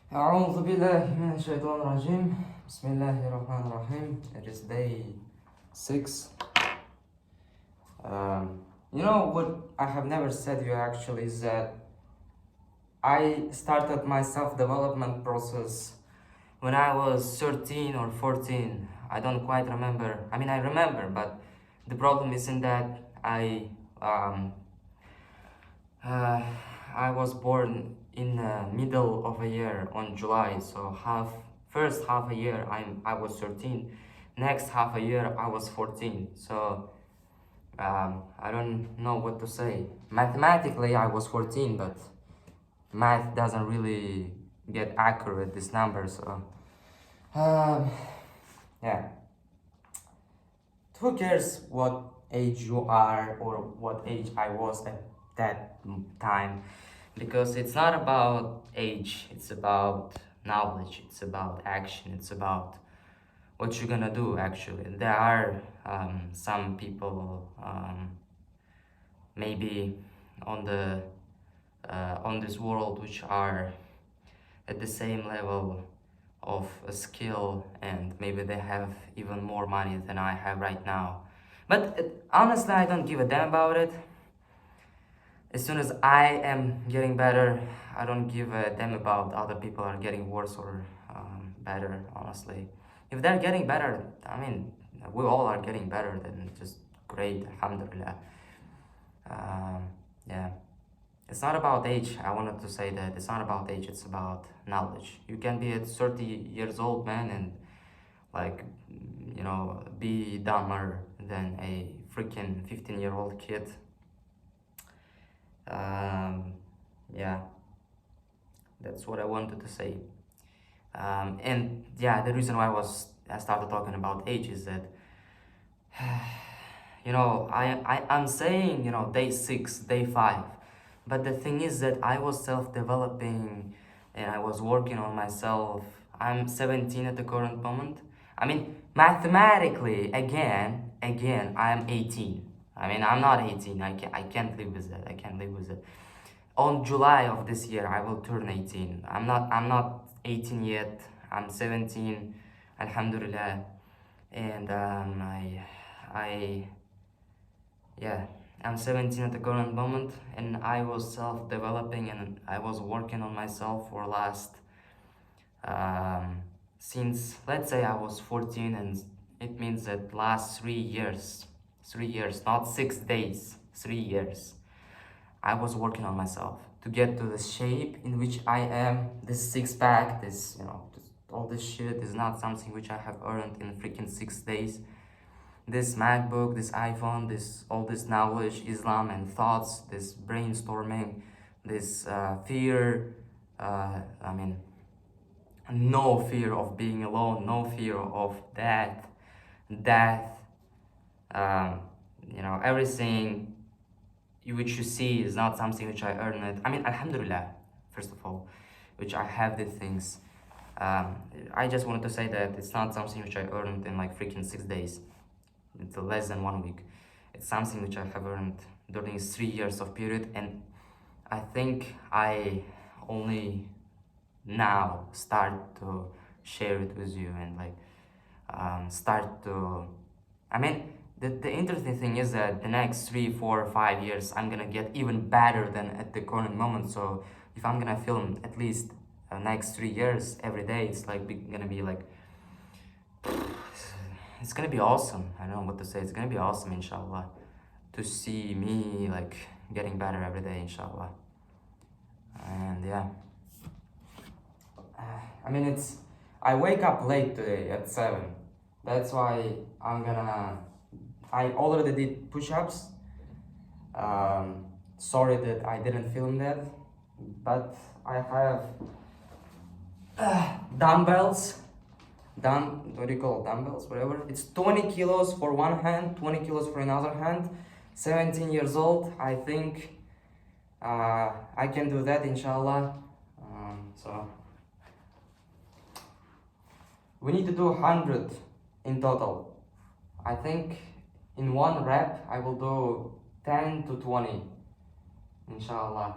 أعوذ بالله من الشيطان الرجيم بسم الله الرحمن الرحيم. It is day 6. What I have never said you actually is that I started my self-development process when I was 13 or 14. I don't quite remember. I remember, but the problem isn't that um, uh, I was born in the middle of a year on July, so first half a year I was 13, next half a year I was 14. So I don't know what to say. Mathematically I was 14, but math doesn't really get accurate this number. So yeah, who cares what age you are or what age I was at that time, because it's not about age, it's about knowledge, it's about action, it's about what you're gonna do. Actually, there are some people maybe on the on this world which are at the same level of a skill, and maybe they have even more money than I have right now. But honestly, I don't give a damn about it. As soon as I am getting better, I don't give a damn about other people are getting worse or better, honestly. If they're getting better, we all are getting better, then just great, alhamdulillah. Yeah. It's not about age. I wanted to say that it's not about age, it's about knowledge. You can be at 30 years old, man, and like, be dumber than a freaking 15-year-old kid. Yeah, that's what I wanted to say. And yeah, the reason why I started talking about age is that, I'm saying, day 6, day 5, but the thing is that I was self-developing and I was working on myself. I'm 17 at the current moment. Mathematically, again, I'm 18. I'm not 18. I can't live with that. I can't live with it. On July of this year, I will turn 18. I'm not 18 yet. I'm 17, alhamdulillah. And yeah, I'm 17 at the current moment, and I was self-developing and I was working on myself for last since, let's say, I was 14, and it means that last 3 years, not 6 days, 3 years, I was working on myself to get to the shape in which I am. This six-pack, all this shit is not something which I have earned in freaking 6 days. This MacBook, this iPhone, all this knowledge, Islam and thoughts, this brainstorming, this fear, no fear of being alone, no fear of death, everything which you see is not something which I earned it. Alhamdulillah, first of all, which I have these things. I just wanted to say that it's not something which I earned in like freaking 6 days. It's less than 1 week. It's something which I have earned during 3 years of period, and I think I only now start to share it with you and start to. The interesting thing is that the next 3, 4, 5 years I'm gonna get even better than at the current moment. So if I'm gonna film at least next 3 years every day, it's gonna be like, it's gonna be awesome. I don't know what to say. It's gonna be awesome, inshallah, to see me like getting better every day, inshallah. And yeah, I wake up late today at 7. That's why I already did push-ups. Sorry that I didn't film that, but I have dumbbells. What do you call dumbbells? Whatever. It's 20 kilos for one hand, 20 kilos for another hand. 17 years old. I think I can do that, inshallah. So we need to do 100 in total. I think in one rep I will do 10 to 20, inshallah.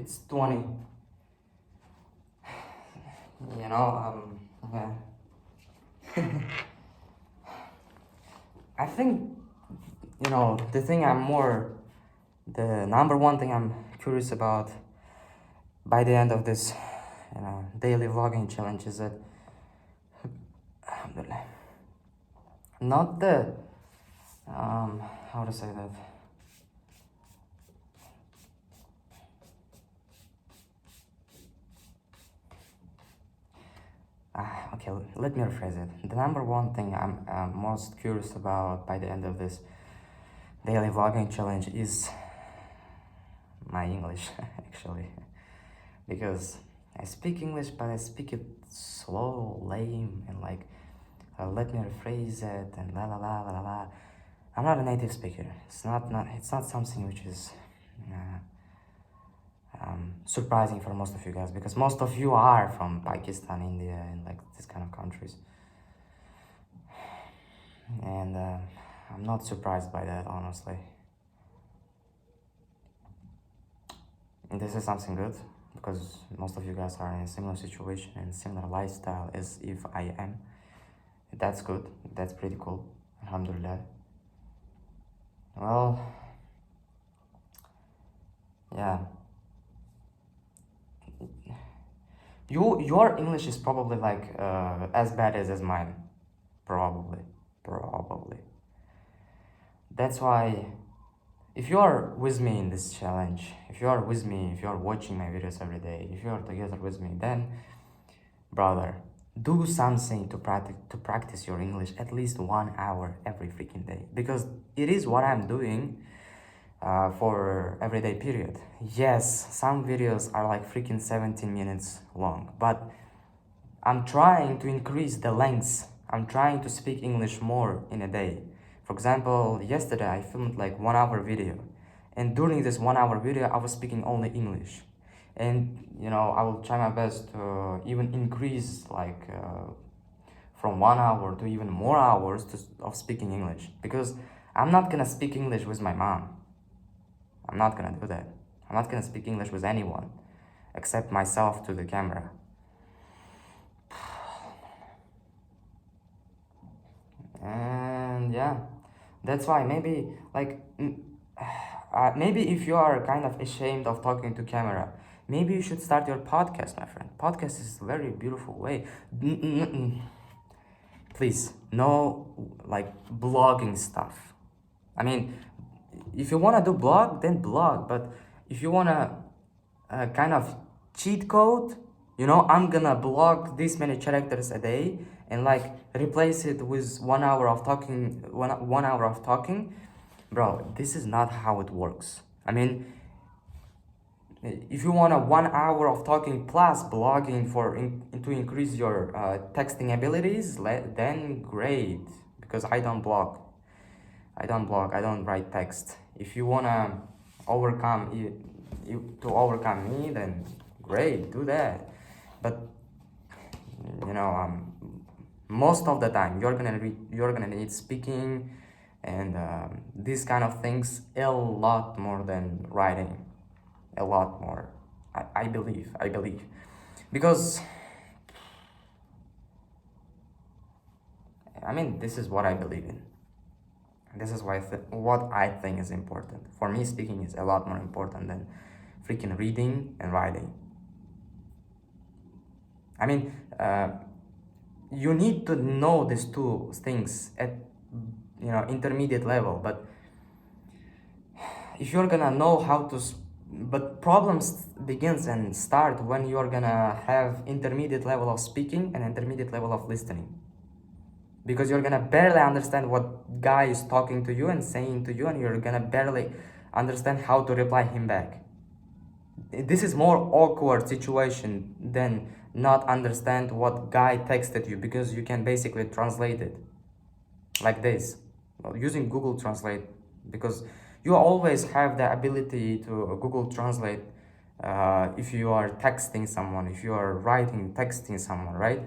it's 20. You know, yeah. I think, you know, the number one thing I'm curious about by the end of this, you know, daily vlogging challenge is that, alhamdulillah, not the, how to say that, okay, let me rephrase it. The number one thing I'm most curious about by the end of this daily vlogging challenge is my English, actually. Because I speak English, but I speak it slow, lame, and like, let me rephrase it, and la la la la la. I'm not a native speaker. It's not something which is surprising for most of you guys, because most of you are from Pakistan, India, and like this kind of countries. And I'm not surprised by that, honestly. And this is something good, because most of you guys are in a similar situation and similar lifestyle as if I am. That's good. That's pretty cool. Alhamdulillah. Well, yeah. Your English is probably like as bad as mine. Probably. That's why, if you are with me in this challenge, if you are with me, if you are watching my videos every day, if you are together with me, then, brother, do something to practice your English at least 1 hour every freaking day, because it is what I'm doing for everyday period. Yes, some videos are like freaking 17 minutes long, but I'm trying to increase the length. I'm trying to speak English more in a day. For example, yesterday I filmed like 1 hour video, and during this 1 hour video I was speaking only English. And you know, I will try my best to even increase like from 1 hour to even more hours of speaking English, because I'm not gonna speak English with my mom. I'm not gonna do that. I'm not gonna speak English with anyone except myself to the camera. And yeah, that's why maybe like maybe if you are kind of ashamed of talking to camera, maybe you should start your podcast, my friend. Podcast is a very beautiful way. Please, no like blogging stuff. I mean, if you want to do blog, then blog. But if you want to kind of cheat code, you know, I'm gonna blog this many characters a day and like replace it with 1 hour of talking, one hour of talking. Bro, this is not how it works. I mean, if you want a 1 hour of talking plus blogging to increase your texting abilities, then great, because I don't blog. I don't write text. If you wanna overcome me, then great, do that. But you know, most of the time you're gonna need speaking and these kind of things a lot more than writing, a lot more. I believe, because I mean, this is what I believe in. This is what I think is important. For me, speaking is a lot more important than freaking reading and writing. I mean, you need to know these two things at, you know, intermediate level. But if you're gonna know how to, but problems begins and start when you're gonna have intermediate level of speaking and intermediate level of listening. Because you're gonna barely understand what guy is talking to you and saying to you, and you're gonna barely understand how to reply him back. This is more awkward situation than not understand what guy texted you, because you can basically translate it like this, using Google Translate, because you always have the ability to Google Translate if you are texting someone, if you are texting someone, right?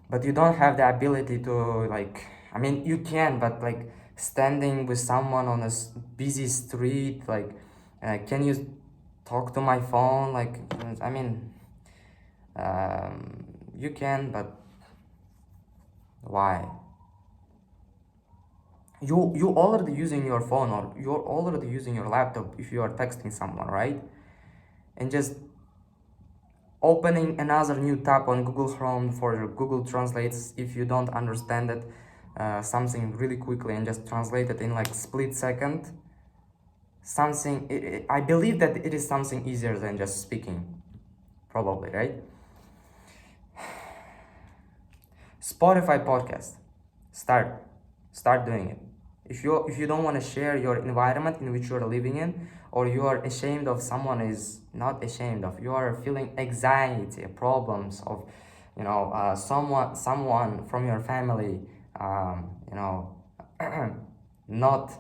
But you don't have the ability to, like, I mean, you can, but like standing with someone on a busy street, like, can you talk to my phone, like, I mean, you can, but why? You already using your phone, or you're already using your laptop if you are texting someone, right? And just opening another new tab on Google Chrome for Google Translates if you don't understand it, something really quickly, and just translate it in like split second. I believe that it is something easier than just speaking, probably, right? Spotify podcast, start doing it. If you don't want to share your environment in which you are living in, or you are ashamed of, someone is not ashamed of, you are feeling anxiety, problems of, someone from your family, not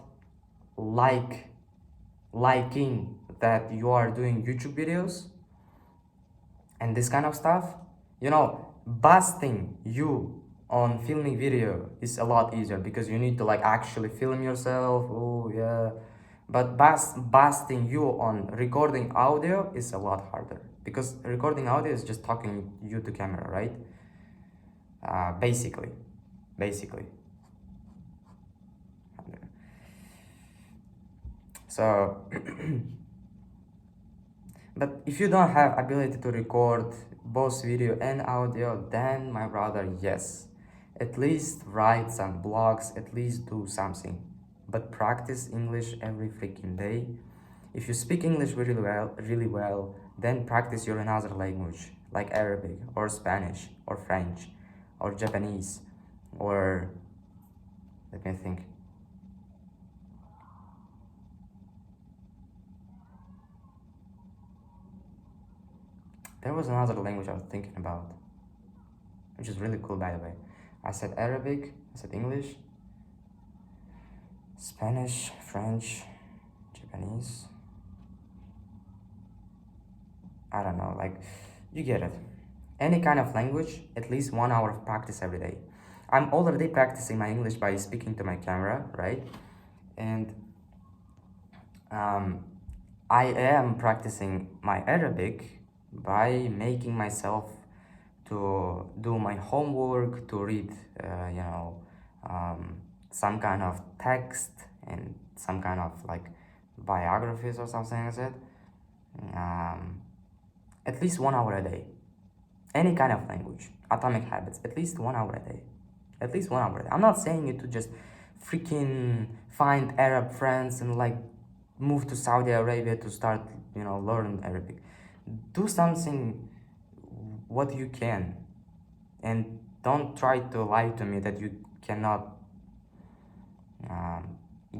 liking that you are doing YouTube videos and this kind of stuff, busting you on filming video is a lot easier, because you need to like actually film yourself. Oh yeah. But busting you on recording audio is a lot harder, because recording audio is just talking you to camera, right? Basically. So but if you don't have ability to record both video and audio, then my brother, yes, at least write some blogs, at least do something. But practice English every freaking day. If you speak English really well, then practice your another language, like Arabic or Spanish or French or Japanese, or let me think. There was another language I was thinking about, which is really cool, by the way. I said Arabic, I said English, Spanish, French, Japanese. I don't know, like, you get it. Any kind of language, at least 1 hour of practice every day. I'm already practicing my English by speaking to my camera, right? And I am practicing my Arabic by making myself to do my homework, to read, some kind of text and some kind of like biographies or something like that. At least 1 hour a day. Any kind of language, atomic habits, at least 1 hour a day. At least 1 hour a day. I'm not saying you to just freaking find Arab friends and like move to Saudi Arabia to start, learn Arabic. Do something what you can, and don't try to lie to me that you cannot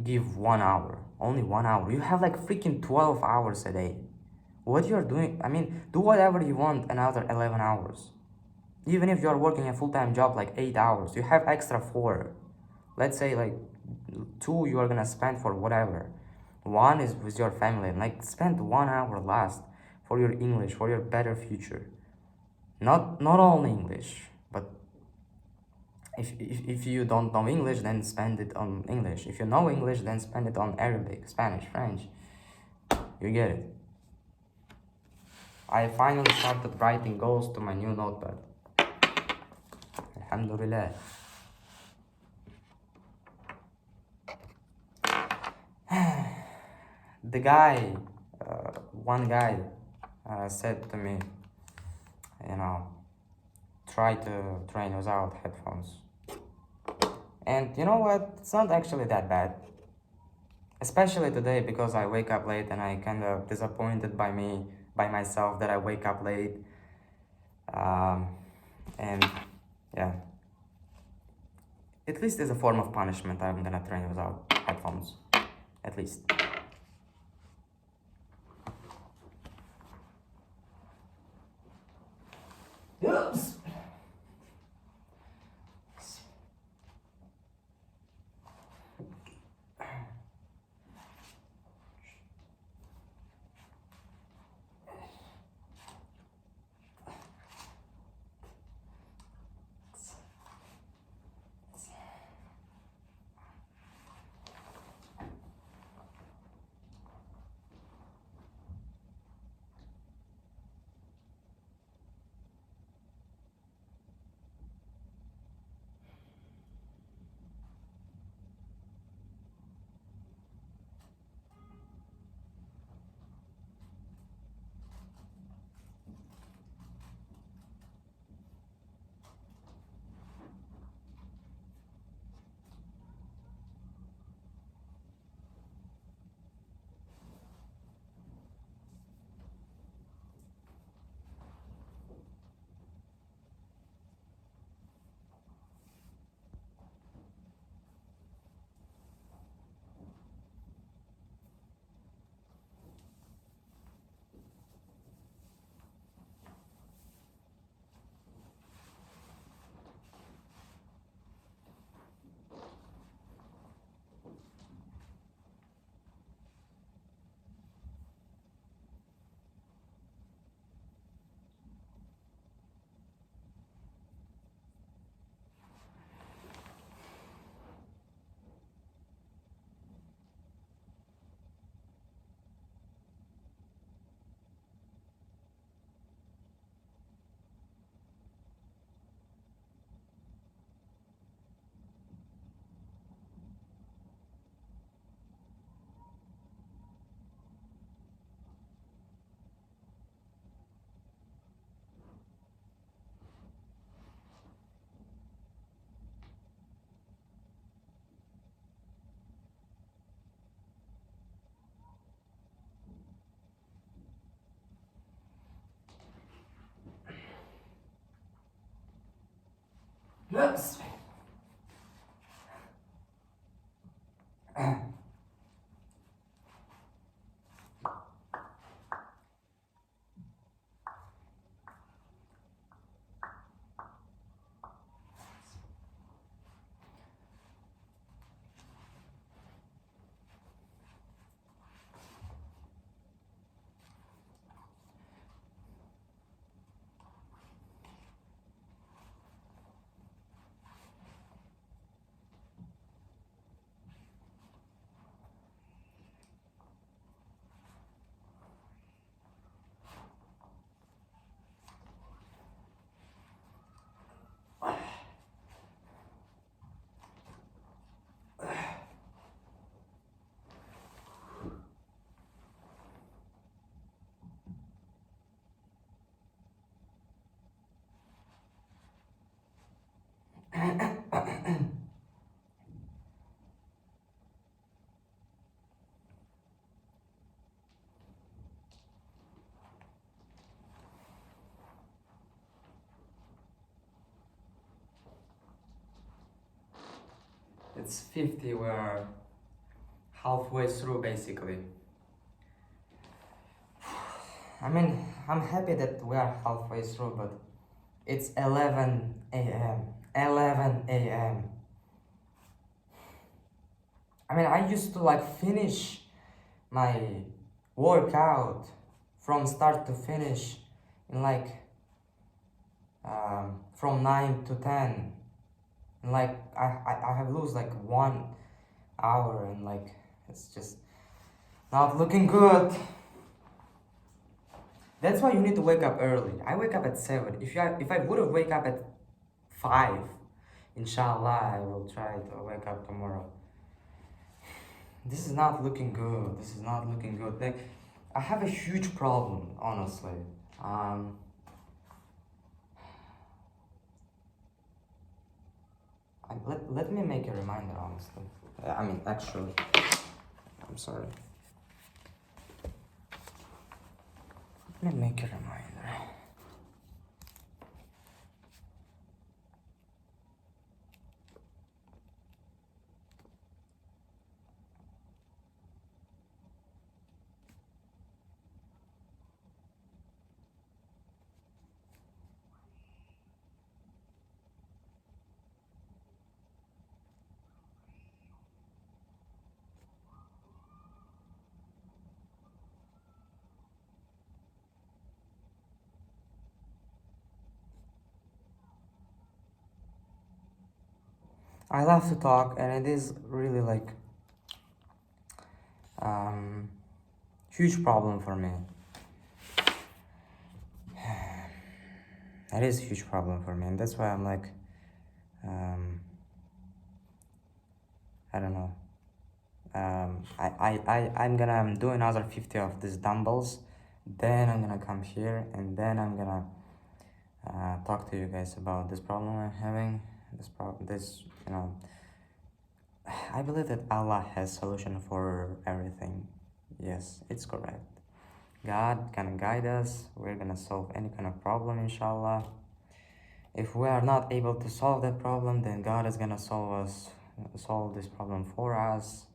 give 1 hour, only 1 hour. You have like freaking 12 hours a day. What you're doing, I mean, do whatever you want another 11 hours. Even if you're working a full-time job like 8 hours, you have extra 4. Let's say like 2 you are gonna spend for whatever. 1 is with your family, and like spend 1 hour last for your English, for your better future. Not only English, but if you don't know English, then spend it on English. If you know English, then spend it on Arabic, Spanish, French. You get it. I finally started writing goals to my new notepad. Alhamdulillah. One guy said to me, try to train without headphones. And you know what? It's not actually that bad. Especially today, because I wake up late and I kind of disappointed by myself that I wake up late. And yeah. At least as a form of punishment, I'm gonna train without headphones. At least. Oops. It's 50, we're halfway through basically. I mean, I'm happy that we are halfway through, but it's 11 a.m. 11 a.m. I mean, I used to like finish my workout from start to finish in like from 9 to 10. And like I have lose like 1 hour, and like it's just not looking good. That's why you need to wake up early. I wake up at 7. If I would have wake up at 5, inshallah I will try to wake up tomorrow. This is not looking good. This is not looking good. Like, I have a huge problem, honestly. Let me make a reminder, honestly. I mean, actually, I'm sorry. Let me make a reminder. I love to talk, and it is really like huge problem for me. It is a huge problem for me, and that's why I'm like I don't know. I'm gonna do another 50 of these dumbbells, then I'm gonna come here, and then I'm gonna talk to you guys about this problem I'm having. This, you know, I believe that Allah has solution for everything. Yes, it's correct. God can guide us. We're gonna solve any kind of problem, inshallah. If we are not able to solve that problem, then God is gonna solve this problem for us.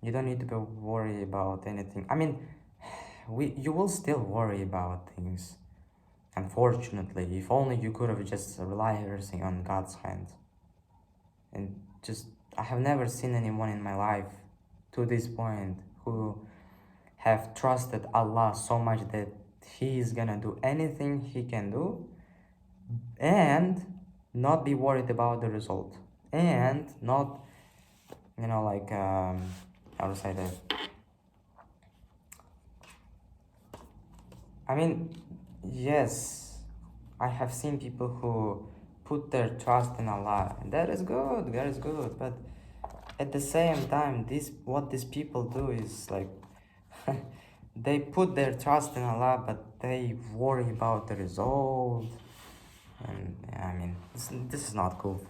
You don't need to be worried about anything. I mean, you will still worry about things. Unfortunately, if only you could have just relied everything on God's hand. And just, I have never seen anyone in my life to this point who have trusted Allah so much that He is gonna do anything He can do and not be worried about the result, and not, you know, like how to say that, I mean, yes, I have seen people who put their trust in Allah, and that is good, but at the same time, what these people do is like they put their trust in Allah, but they worry about the result, and I mean, this is not cool.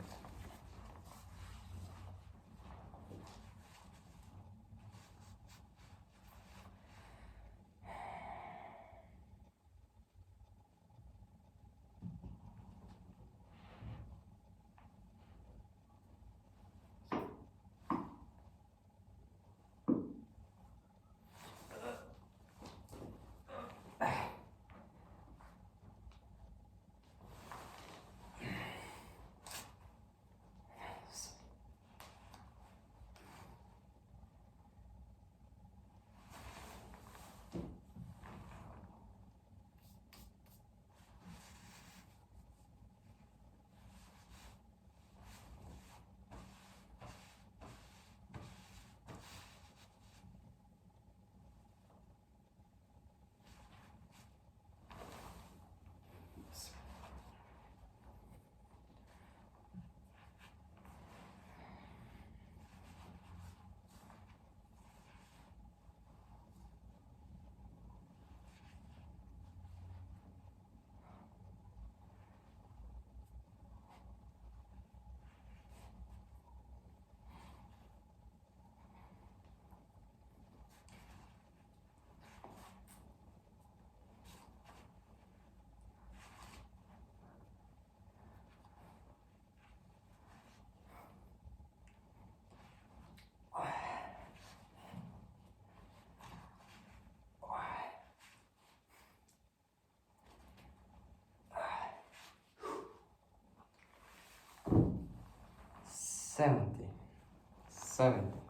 70, 70.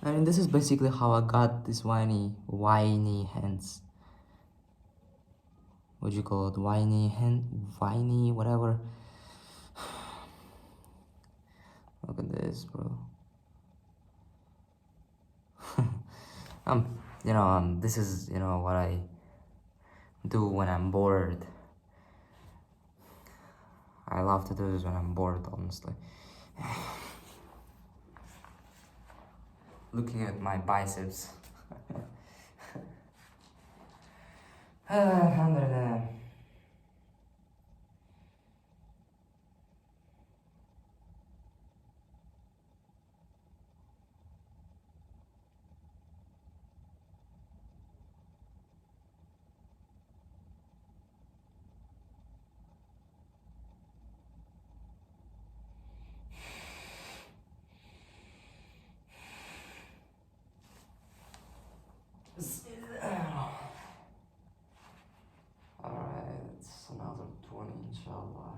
I mean, this is basically how I got these whiny hands. What do you call it? Whiny, whatever. Look at this, bro. This is, what I do when I'm bored. I love to do this when I'm bored, honestly. Looking at my biceps. Alhamdulillah. Alright, it's another 20, inshallah.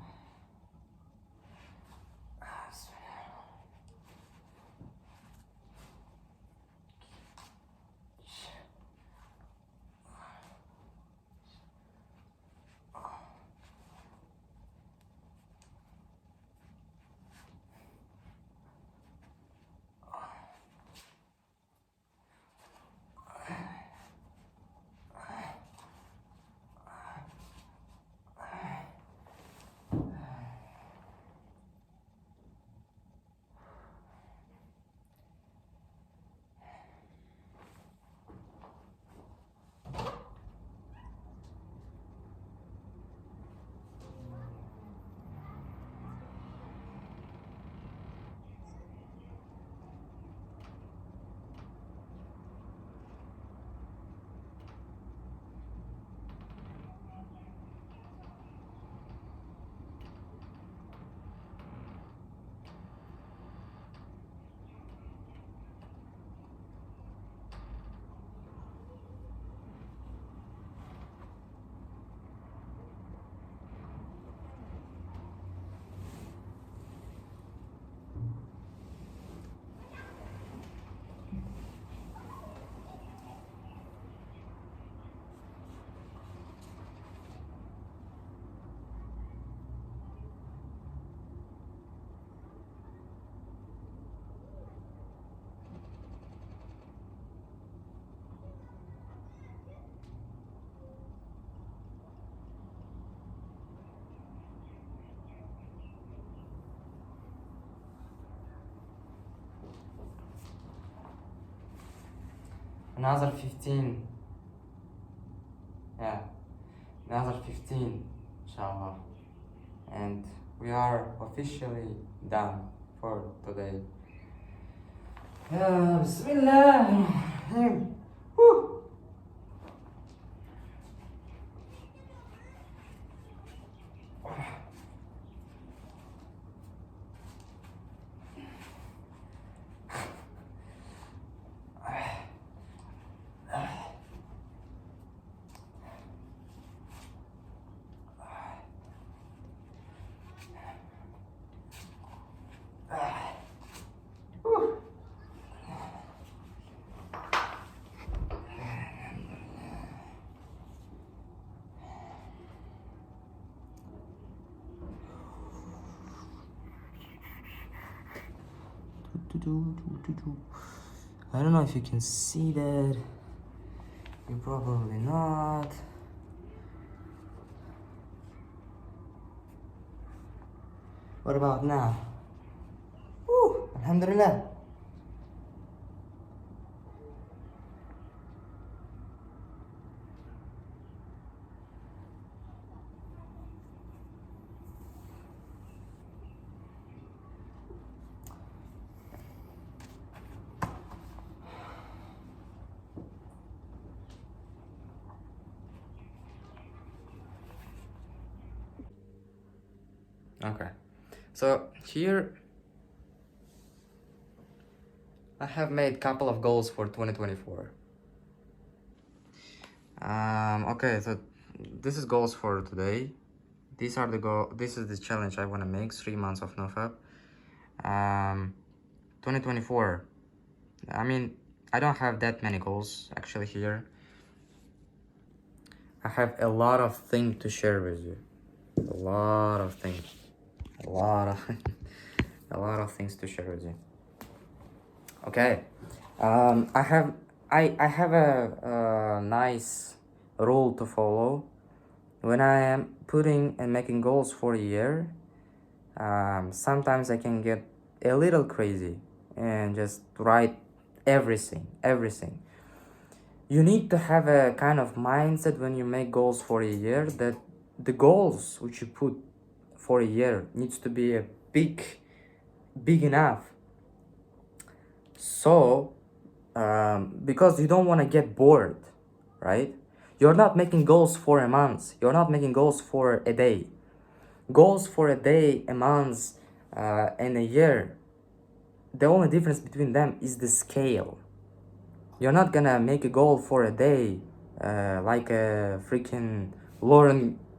Another 15. Yeah, another 15, inshallah. And we are officially done for today. Bismillah. Woo. I don't know if you can see that. You probably not. What about now? Woo! Alhamdulillah. Okay, so here I have made couple of goals for 2024. Okay, so this is goals for today. These are the goal. This is the challenge I want to make. 3 months of nofap. 2024. I mean, I don't have that many goals actually here. I have a lot of things to share with you. A lot of things. A lot of a lot of things to share with you. Okay. I have a nice rule to follow. When I am putting and making goals for a year, sometimes I can get a little crazy and just write everything. You need to have a kind of mindset when you make goals for a year that the goals which you put for a year needs to be a big enough. So, because you don't want to get bored, right? You're not making goals for a month. You're not making goals for a day. Goals for a day, a month, and a year. The only difference between them is the scale. You're not gonna make a goal for a day, like a freaking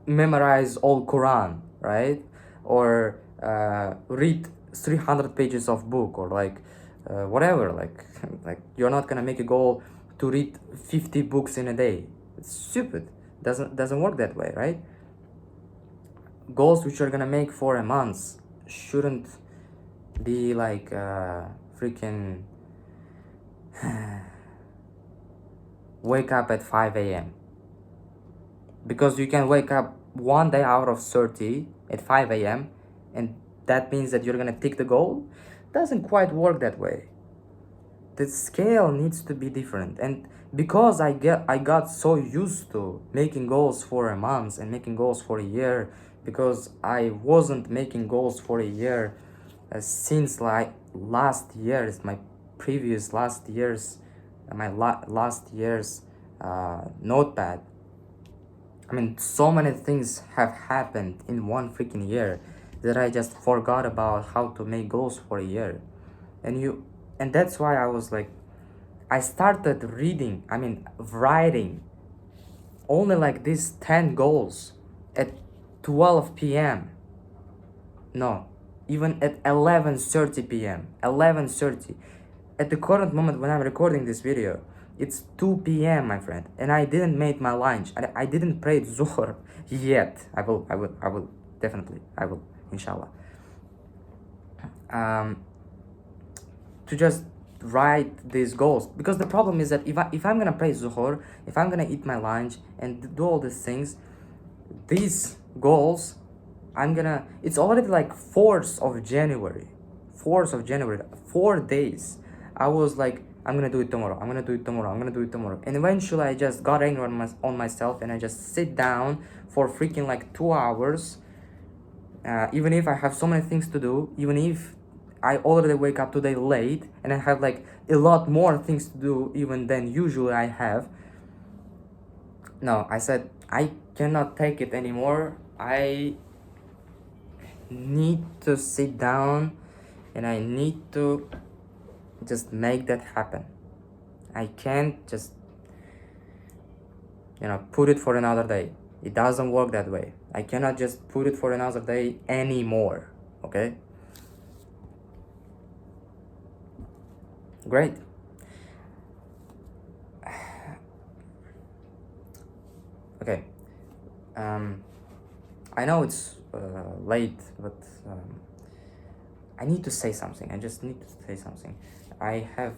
memorize all Quran, right? Or read 300 pages of book, or like whatever. Like you're not gonna make a goal to read 50 books in a day. It's stupid. Doesn't work that way, right? Goals which you're gonna make for a month shouldn't be like freaking wake up at 5 a.m. Because you can wake up one day out of 30 at 5 a.m. and that means that you're gonna tick the goal. Doesn't quite work that way. The scale needs to be different. And because I got so used to making goals for a month and making goals for a year, because I wasn't making goals for a year since like last year's my previous last year's my last year's notepad. I mean, so many things have happened in one freaking year that I just forgot about how to make goals for a year. And that's why I was like, I started reading, I mean, writing only like these 10 goals at 12 p.m. No, even at 11:30 p.m. 11:30. At the current moment when I'm recording this video, it's 2 p.m. my friend, and I didn't make my lunch. I didn't pray Zuhr yet. I will definitely. I will, inshallah. To just write these goals, because the problem is that if I'm gonna pray Zuhr, if I'm gonna eat my lunch and do all these things, these goals, it's already like 4th of January. 4 days. I was like, I'm gonna do it tomorrow. I'm gonna do it tomorrow. I'm gonna do it tomorrow. And eventually I just got angry on myself, and I just sit down for freaking like 2 hours. Even if I have so many things to do, even if I already wake up today late and I have like a lot more things to do even than usually I have. No, I said I cannot take it anymore. I need to sit down and I need to just make that happen. I can't just put it for another day. It doesn't work that way. I cannot just put it for another day anymore. Okay? Great. Okay. I know it's late, but I need to say something. I just need to say something. I have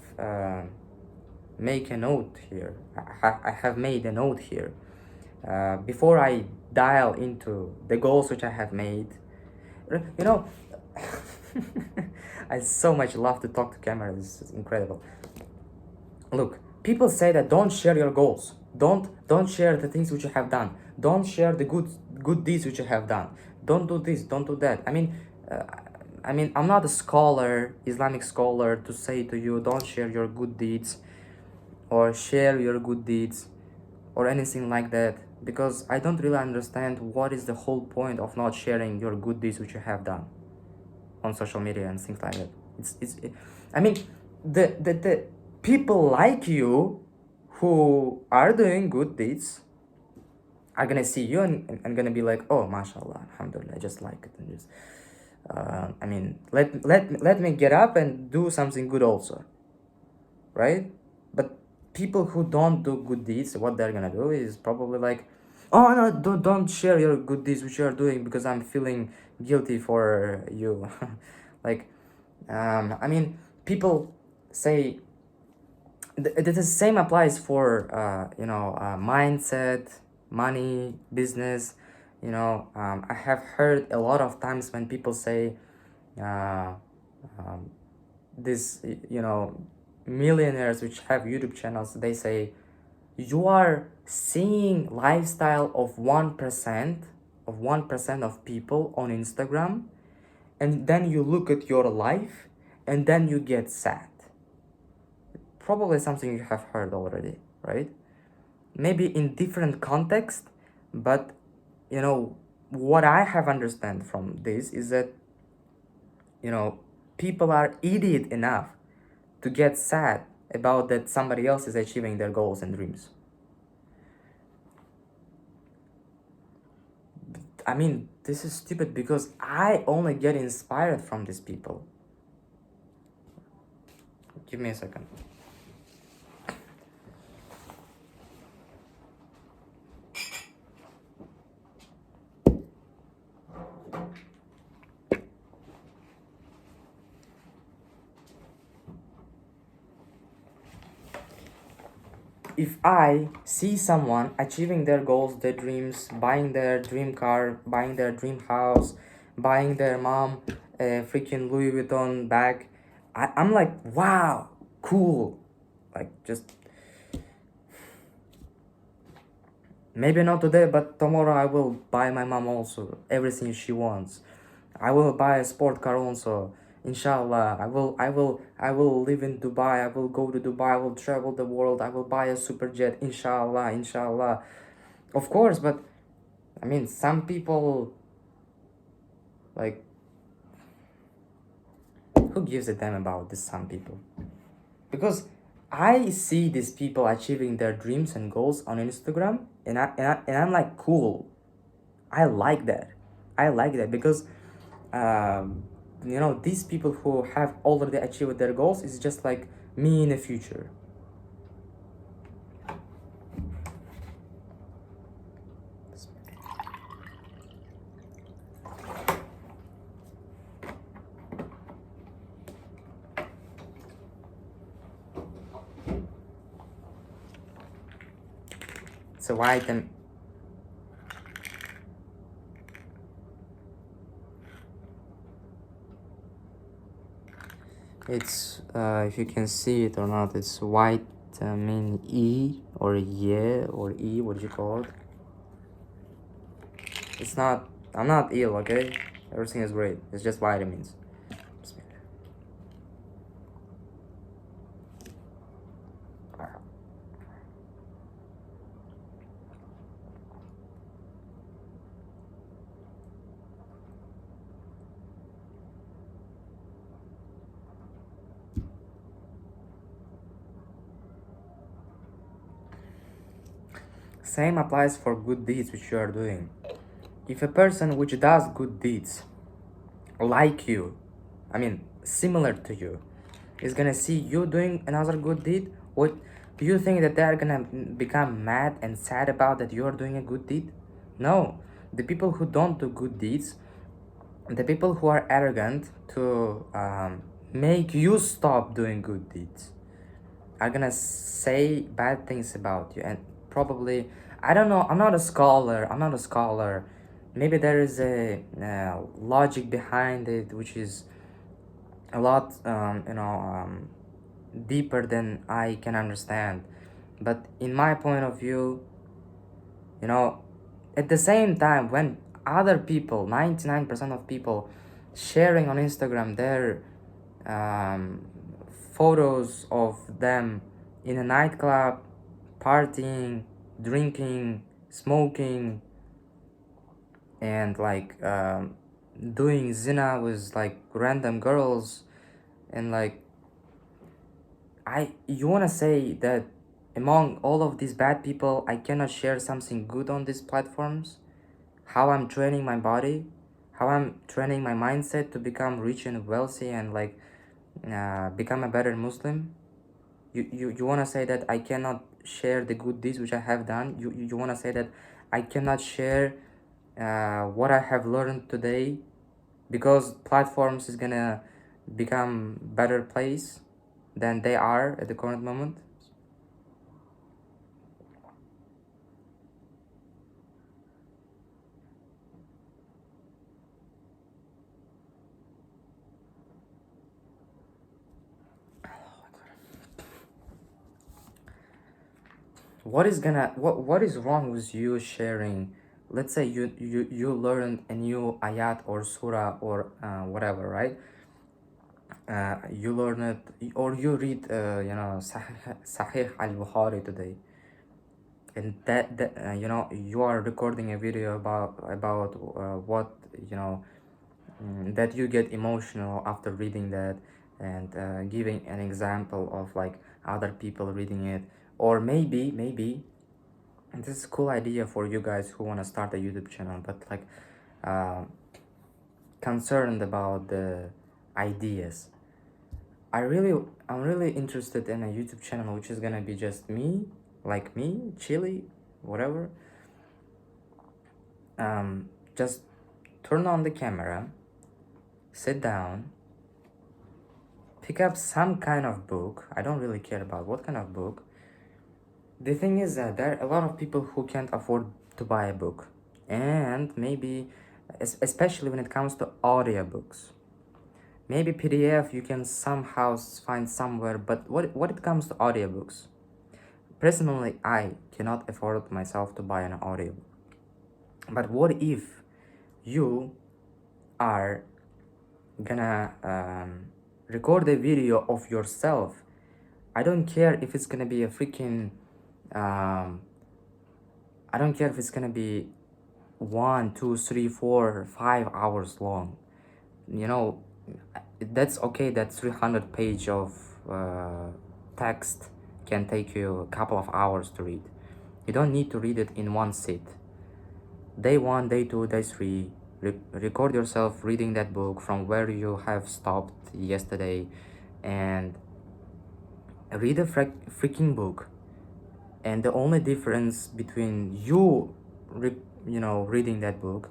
make a note here. I have made a note here. Before I dial into the goals which I have made, I so much love to talk to camera. This is incredible. Look, people say that don't share your goals. Don't share the things which you have done. Don't share the good deeds which you have done. Don't do this. Don't do that. I mean, I'm not a scholar, Islamic scholar, to say to you don't share your good deeds or share your good deeds or anything like that. because I don't really understand what is the whole point of not sharing your good deeds which you have done on social media and things like that. I mean, the people like you who are doing good deeds are gonna see you and gonna be like, oh, mashallah, alhamdulillah, I just like it, and just I mean, let me get up and do something good also, right? But people who don't do good deeds, what they're gonna do is probably like, oh no, don't share your good deeds which you are doing because I'm feeling guilty for you. Like, I mean, people say the same applies for mindset, money, business. I have heard a lot of times when people say uh, um, this, millionaires which have YouTube channels, they say you are seeing lifestyle of 1% of people on Instagram, and then you look at your life and then you get sad. Probably something you have heard already, right? Maybe in different context, but what I have understand from this is that you know people are idiot enough to get sad about that somebody else is achieving their goals and dreams. I mean, this is stupid because I only get inspired from these people. Give me a second. If I see someone achieving their goals, their dreams, buying their dream car, buying their dream house, buying their mom a freaking Louis Vuitton bag, I'm like, wow, cool. Like, just maybe not today, but tomorrow I will buy my mom also everything she wants. I will buy a sport car also. Inshallah, I will live in Dubai. I will go to Dubai. I will travel the world. I will buy a super jet. Inshallah, inshallah. Of course, but I mean, some people, like, who gives a damn about this? Some people, because I see these people achieving their dreams and goals on Instagram, and I'm like, cool. I like that. I like that because, um, these people who have already achieved their goals is just like me in the future. So I can. It's if you can see it or not, it's vitamin E or yeah or E. What do you call it? It's not. I'm not ill. Okay, everything is great. It's just vitamins. Same applies for good deeds which you are doing. If a person which does good deeds like you, I mean similar to you, is gonna see you doing another good deed, what do you think that they are gonna become mad and sad about that you are doing a good deed? No. The people who don't do good deeds, the people who are arrogant to make you stop doing good deeds, are gonna say bad things about you, and probably, I don't know, I'm not a scholar. Maybe there is a logic behind it which is a lot deeper than I can understand. But in my point of view, you know at the same time, when other people, 99% of people, sharing on Instagram their um, photos of them in a nightclub, partying, drinking, smoking, and like doing zina with like random girls, and like you want to say that among all of these bad people I cannot share something good on these platforms? How I'm training my body, how I'm training my mindset to become rich and wealthy, and like become a better Muslim? You want to say that I cannot share the good deeds which I have done? You want to say that I cannot share what I have learned today because platforms is gonna become better place than they are at the current moment? What is wrong with you sharing? Let's say you learned a new ayat or surah or whatever, right? You learn it, or you read Sahih al-Bukhari today, and that you are recording a video about what you know that you get emotional after reading that, and giving an example of like other people reading it. Or maybe and this is a cool idea for you guys who want to start a YouTube channel, but like uh, concerned about the ideas. I'm really interested in a YouTube channel which is gonna be just me, like me, chilly, whatever. Just turn on the camera, sit down, pick up some kind of book. I don't really care about what kind of book. The thing is that there are a lot of people who can't afford to buy a book, and maybe, especially when it comes to audiobooks. Maybe PDF you can somehow find somewhere, but what it comes to audiobooks, personally, I cannot afford myself to buy an audiobook. But what if you are gonna record a video of yourself? I don't care if it's gonna be a freaking um, I don't care if it's gonna be 1, 2, 3, 4, 5 hours long. You know, that's okay. That 300 page of text can take you a couple of hours to read. You don't need to read it in one sit. Day 1, day 2, day 3, record yourself reading that book from where you have stopped yesterday, and read a freaking book. And the only difference between you reading that book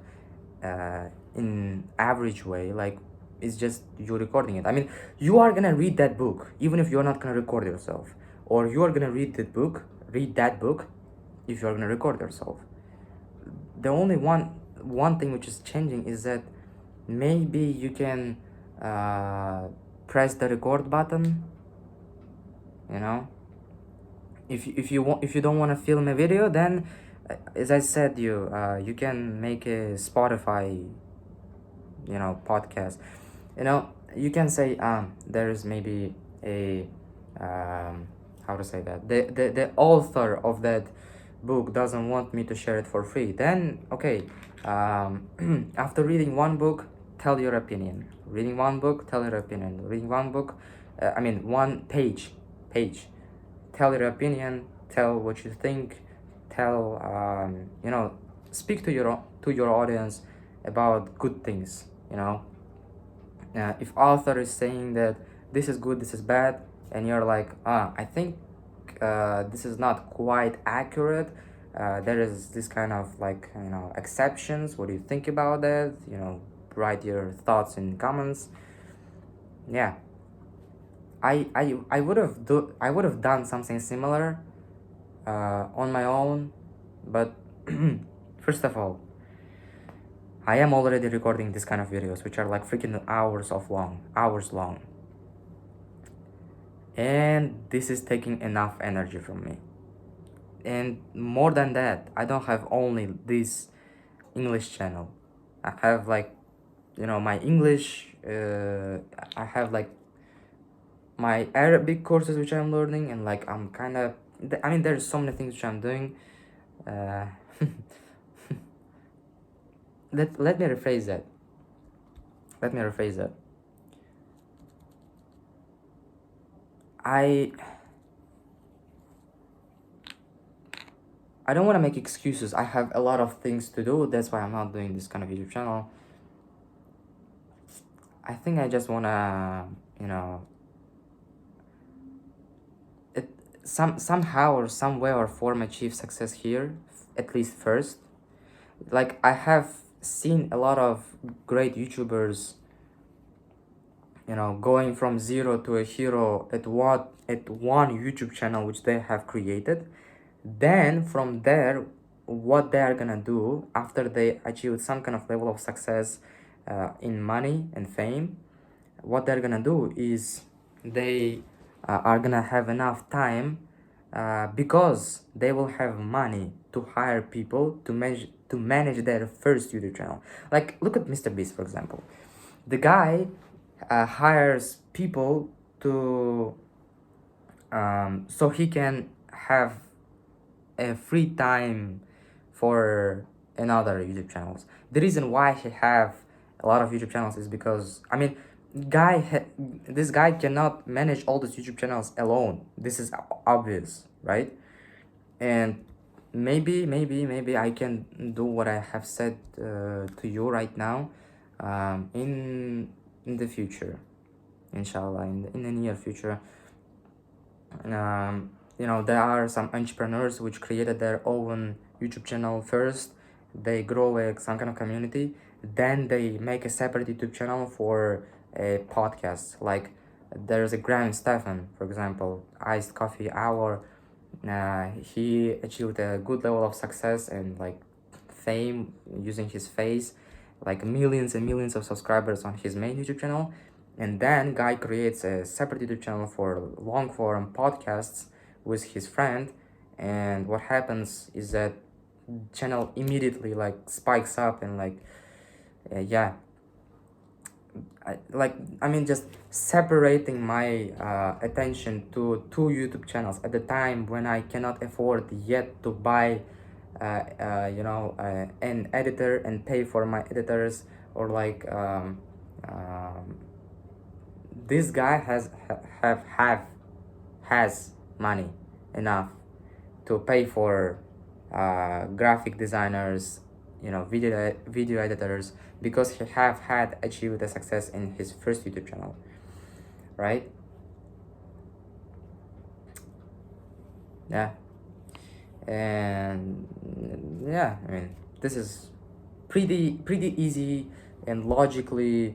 in average way, like, it's just you recording it. I mean, you are gonna read that book even if you're not gonna record yourself, or you are gonna read that book if you're gonna record yourself. The only one thing which is changing is that maybe you can press the record button, you know. If you don't want to film a video, then as I said, you can make a Spotify podcast. You can say there is maybe a how to say that the author of that book doesn't want me to share it for free, then okay, after reading one book, tell your opinion. Reading one book, tell your opinion. Reading one book, I mean one page, tell your opinion, tell what you think, tell speak to your audience about good things. If author is saying that this is good, this is bad, and you're like, I think this is not quite accurate, there is this kind of like exceptions, what do you think about that? Write your thoughts in comments. Yeah, I would have done something similar on my own, but first of all, I am already recording this kind of videos which are like freaking hours long, and this is taking enough energy from me. And more than that, I don't have only this English channel. I have like my English, I have like my Arabic courses which I'm learning, and like I'm kind of, I mean, there's so many things which I'm doing. uh, let me rephrase that. Let me rephrase that. I I don't want to make excuses. I have a lot of things to do. That's why I'm not doing this kind of YouTube channel. I think I just wanna, you know, it somehow or some way or form achieve success here, at least first. Like I have seen a lot of great YouTubers, going from zero to a hero at one YouTube channel which they have created. Then from there, what they are gonna do after they achieve some kind of level of success in money and fame, what they're gonna do is they are gonna have enough time, because they will have money to hire people to manage their first YouTube channel. Like look at Mr. Beast, for example. The guy hires people to so he can have a free time for another YouTube channels. The reason why he have a lot of YouTube channels is because, I mean, this guy cannot manage all these YouTube channels alone. This is obvious, right? And maybe I can do what I have said to you right now, in the future, inshallah, in the near future. There are some entrepreneurs which created their own YouTube channel first. They grow some kind of community, then they make a separate YouTube channel for a podcast. Like there's a Graham Stephan, for example, Iced Coffee Hour. He achieved a good level of success and like fame using his face, like millions and millions of subscribers on his main YouTube channel. And then guy creates a separate YouTube channel for long form podcasts with his friend. And what happens is that channel immediately like spikes up and like, yeah, just separating my attention to two YouTube channels at the time when I cannot afford yet to buy an editor and pay for my editors, or like this guy has money enough to pay for graphic designers, video editors, because he have had achieved a success in his first YouTube channel, right? Yeah. And yeah, I mean, this is pretty easy and logically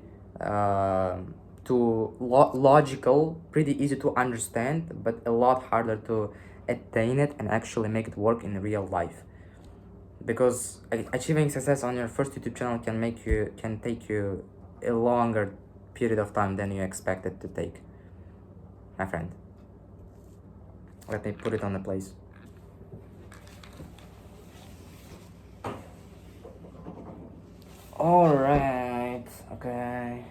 logical, pretty easy to understand, but a lot harder to attain it and actually make it work in real life. Because achieving success on your first YouTube channel can take you a longer period of time than you expect it to take, my friend. Let me put it on the place. All right. Okay.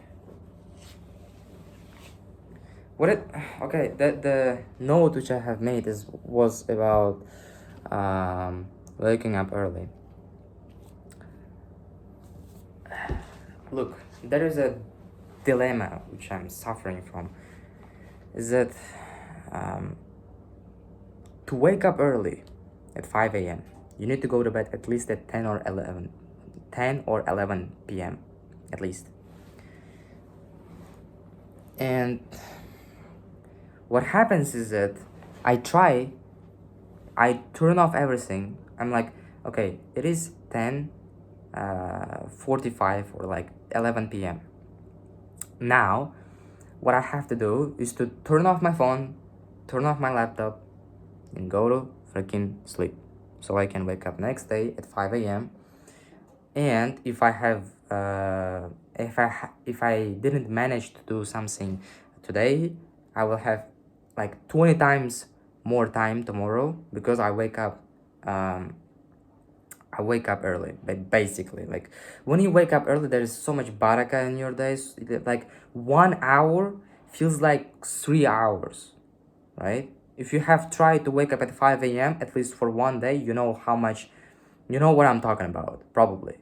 The note which I have made was about waking up early. Look, there is a dilemma which I'm suffering from. Is that to wake up early at 5 a.m. you need to go to bed at least at 10 or 11 p.m. at least. And what happens is that I turn off everything. I'm like, okay, it is 10:45 or like 11 p.m. Now, what I have to do is to turn off my phone, turn off my laptop, and go to freaking sleep, so I can wake up next day at 5 a.m. And if I didn't manage to do something today, I will have like 20 times more time tomorrow, because I wake up early. But basically, like when you wake up early, there is so much baraka in your days. Like 1 hour feels like 3 hours, right? If you have tried to wake up at 5 a.m. at least for one day, you know how much You know what I'm talking about, probably,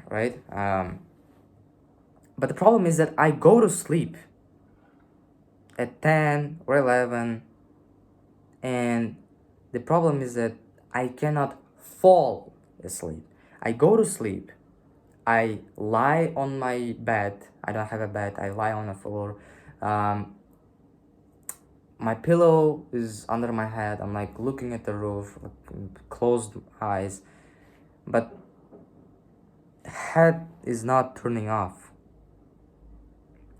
right? But the problem is that I go to sleep at 10 or 11, and the problem is that I cannot fall asleep. I go to sleep, I lie on my bed. I don't have a bed, I lie on the floor. Um, my pillow is under my head. I'm like looking at the roof, like, closed eyes, but head is not turning off.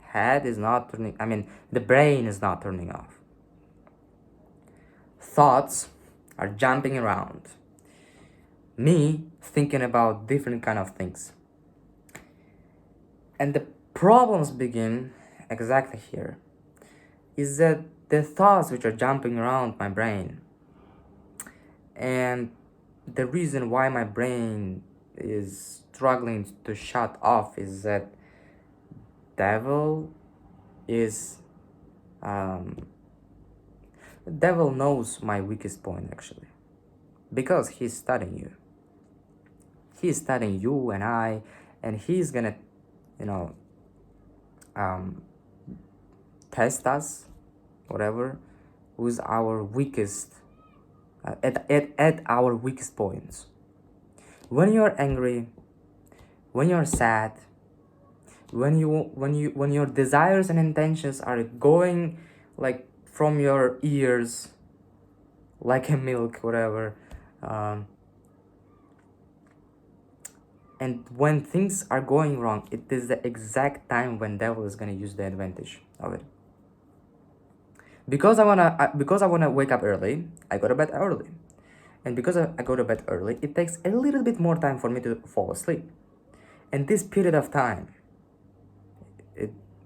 Head is not turning, I mean, the brain is not turning off. Thoughts are jumping around. Me thinking about different kind of things. And the problems begin exactly here. Is that the thoughts which are jumping around my brain, and the reason why my brain is struggling to shut off is that devil is the devil knows my weakest point actually, because he's studying you. He's studying you and I, and he's gonna, you know, test us, whatever, who's our weakest, at our weakest points. When you're angry, when you're sad, when your desires and intentions are going like from your ears like a milk, whatever, and when things are going wrong, it is the exact time when devil is gonna use the advantage of it. Because I wanna wake up early, I go to bed early, and because I go to bed early, it takes a little bit more time for me to fall asleep. And this period of time,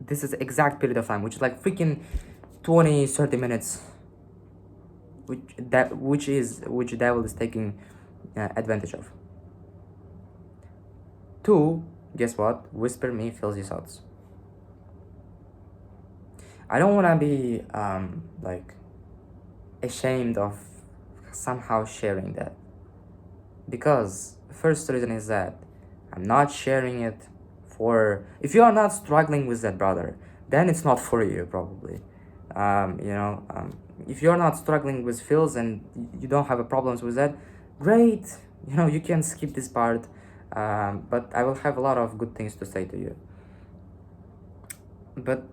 this is the exact period of time, which is like freaking 20-30 minutes, which devil is taking advantage of. Two, guess what? Whisper me fills your thoughts. I don't want to be like ashamed of somehow sharing that, because first reason is that I'm not sharing it for, if you are not struggling with that, brother, then it's not for you probably. If you're not struggling with feels and you don't have a problems with that, great, you can skip this part. But I will have a lot of good things to say to you. But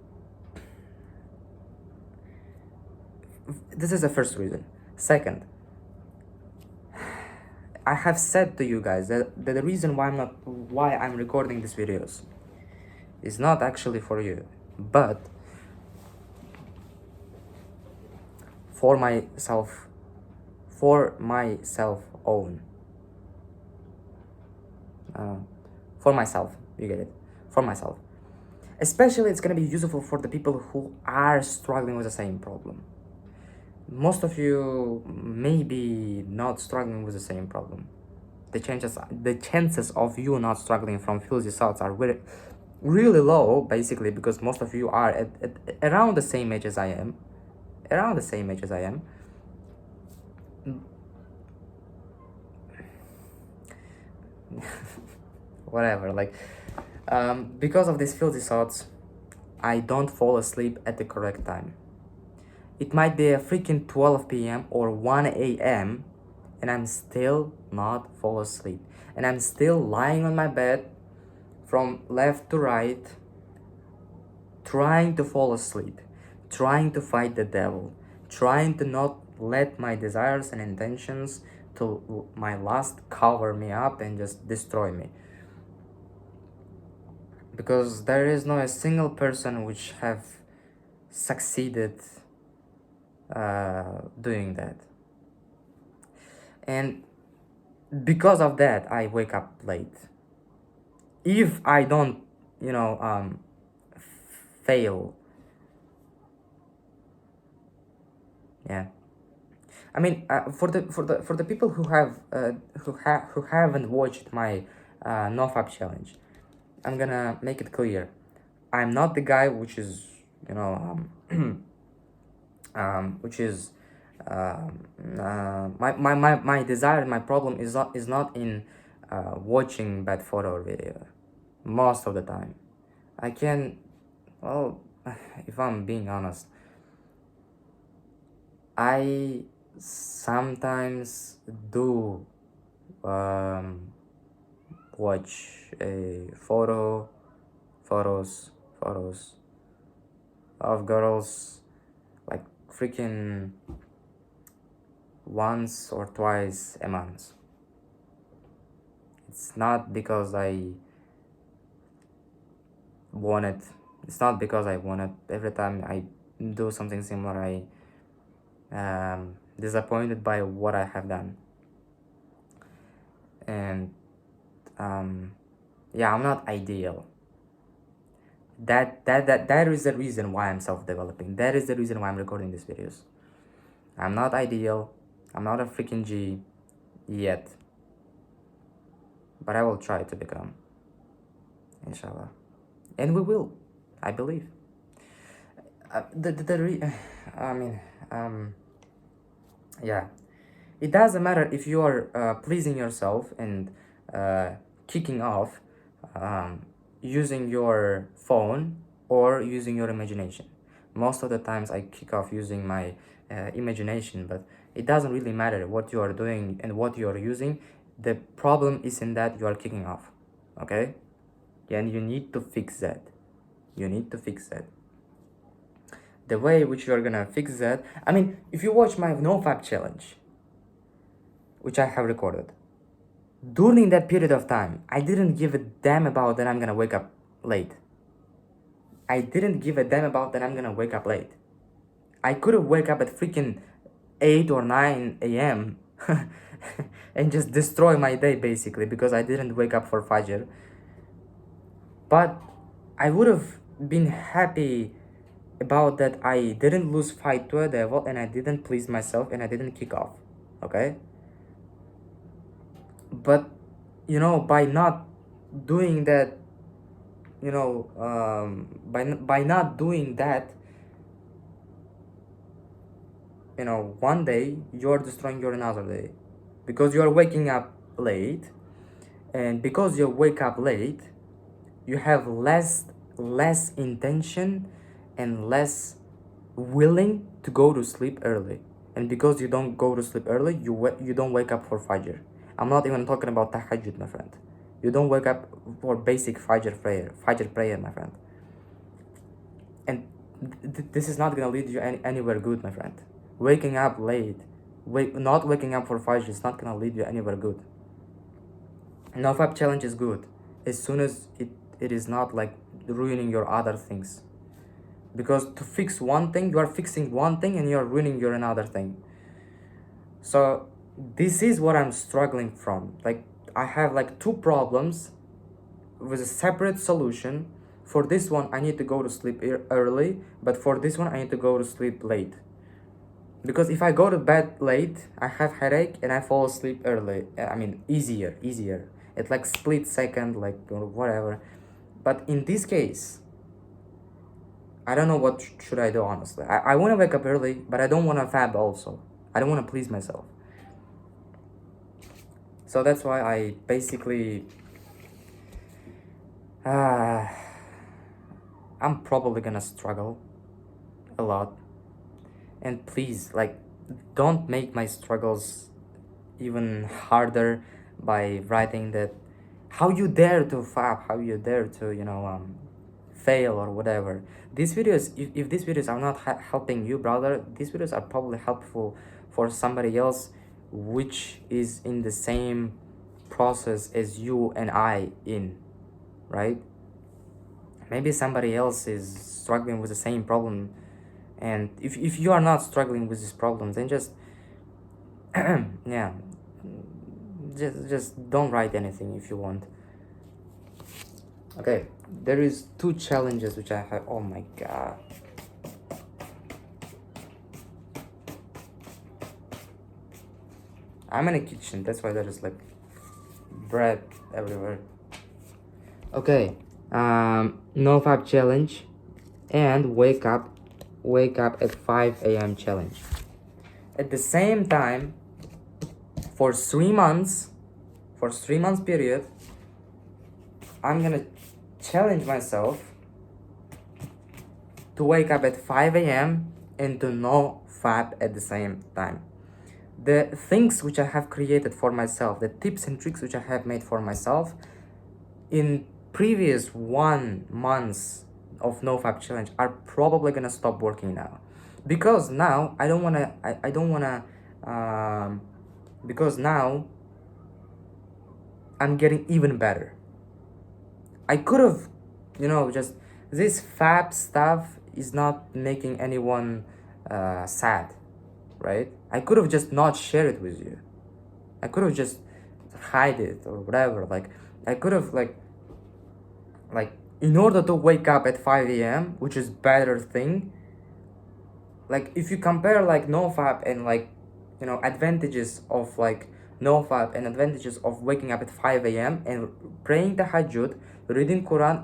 this is the first reason. Second, I have said to you guys that the reason why I'm recording these videos is not actually for you, but for myself own. For myself, you get it? For myself. Especially it's gonna be useful for the people who are struggling with the same problem. Most of you may be not struggling with the same problem. The chances of you not struggling from filthy thoughts are really low, basically, because most of you are at around the same age as I am. Whatever, like, because of these filthy thoughts, I don't fall asleep at the correct time. It might be a freaking 12 p.m. or 1 a.m. and I'm still not fall asleep. And I'm still lying on my bed from left to right, trying to fall asleep, trying to fight the devil, trying to not let my desires and intentions to my lust cover me up and just destroy me. Because there is no a single person which have succeeded doing that. And because of that, I wake up late. If I don't, fail, yeah. I mean, for the people who haven't watched my NoFap challenge, I'm gonna make it clear. I'm not the guy which is, which is My desire, my problem is not in watching bad photo or video. Most of the time I can, well, if I'm being honest, I sometimes do watch a photos of girls, like freaking once or twice a month. It's not because I want it. It's not because I want it. Every time I do something similar, I disappointed by what I have done. And yeah, I'm not ideal. That is the reason why I'm self-developing. That is the reason why I'm recording these videos. I'm not ideal. I'm not a freaking G yet, but I will try to become, inshallah, and we will, I believe. I mean, yeah, it doesn't matter if you are pleasing yourself and kicking off using your phone or using your imagination. Most of the times I kick off using my imagination, but it doesn't really matter what you are doing and what you are using. The problem is in that you are kicking off, okay? And you need to fix that. You need to fix that. The way which you are gonna fix that, I mean, if you watch my NoFap challenge, which I have recorded, during that period of time, I didn't give a damn about that I'm gonna wake up late. I didn't give a damn about that I'm gonna wake up late. I could have wake up at freaking 8 or 9 a.m. and just destroy my day basically because I didn't wake up for Fajr. But I would have been happy about that I didn't lose fight to a devil and I didn't please myself and I didn't kick off, okay? But you know, by not doing that, you know, by not doing that, you know, one day you're destroying your another day because you're waking up late, and because you wake up late you have less intention and less willing to go to sleep early. And because you don't go to sleep early, you don't wake up for Fajr. I'm not even talking about tahajjud, my friend. You don't wake up for basic Fajr prayer, my friend. And this is not gonna lead you anywhere good, my friend. Waking up late, not waking up for Fajr is not gonna lead you anywhere good. NoFap challenge is good as soon as it is not like ruining your other things. Because to fix one thing, you are fixing one thing and you are ruining your another thing. So this is what I'm struggling from. Like, I have like two problems with a separate solution. For this one I need to go to sleep early, but for this one I need to go to sleep late. Because if I go to bed late, I have headache and I fall asleep early. I mean, easier. It's like split second, like, or whatever. But in this case, I don't know what should I do, honestly. I want to wake up early, but I don't want to fab also. I don't want to please myself. So that's why I basically I'm probably gonna struggle a lot. And please, like, don't make my struggles even harder by writing that how you dare to fab, how you dare to, you know, fail or whatever. These videos, if these videos are not helping you, brother, these videos are probably helpful for somebody else which is in the same process as you and I in, right? Maybe somebody else is struggling with the same problem, and if you are not struggling with these problems, then just yeah, just don't write anything if you want. Okay, there is two challenges which I have. Oh my god, I'm in a kitchen, that's why there is like bread everywhere. Okay, NoFap challenge and wake up at 5 a.m. challenge. At the same time, for 3 months, for 3 months period, I'm gonna challenge myself to wake up at 5 a.m. and to no fab at the same time. The things which I have created for myself, the tips and tricks which I have made for myself in previous 1 month of no fab challenge are probably gonna stop working now, because now I don't wanna because now I'm getting even better. I could have, just this fab stuff is not making anyone sad, right? I could have just not shared it with you. I could have just hide it or whatever. Like I could have like in order to wake up at 5 a.m., which is better thing. Like if you compare like nofap and like advantages of like nofap and advantages of waking up at 5 a.m. and praying tahajjud, reading Quran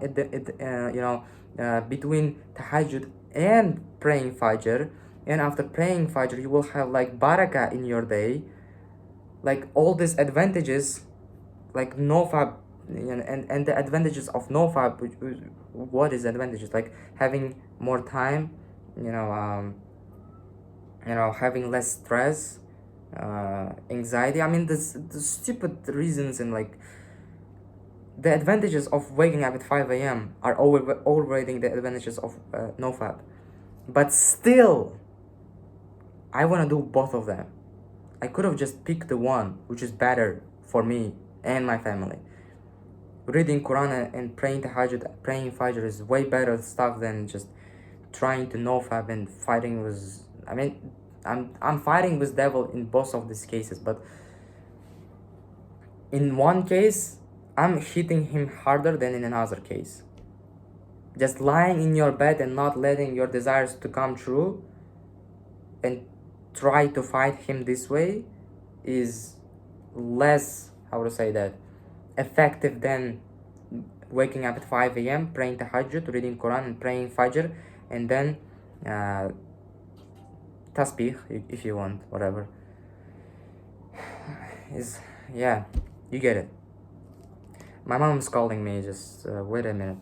between tahajjud and praying fajr, and after praying fajr you will have like barakah in your day. Like all these advantages, like nofap, and the advantages of nofap, what is advantages, like having more time, having less stress, anxiety. I mean, the stupid reasons, and like the advantages of waking up at 5 a.m. are overrating the advantages of nofap. But still, I want to do both of them. I could have just picked the one which is better for me and my family. Reading Quran and praying tahajjud, praying fajr is way better stuff than just trying to nofab and fighting with. I mean, I'm fighting with devil in both of these cases, but in one case I'm hitting him harder than in another case. Just lying in your bed and not letting your desires to come true and try to fight him this way is less, how to say that, effective than waking up at 5 a.m., praying tahajjud, reading Quran and praying fajr, and then tasbih if you want, whatever. Yeah, you get it. My mom's calling me, just wait a minute.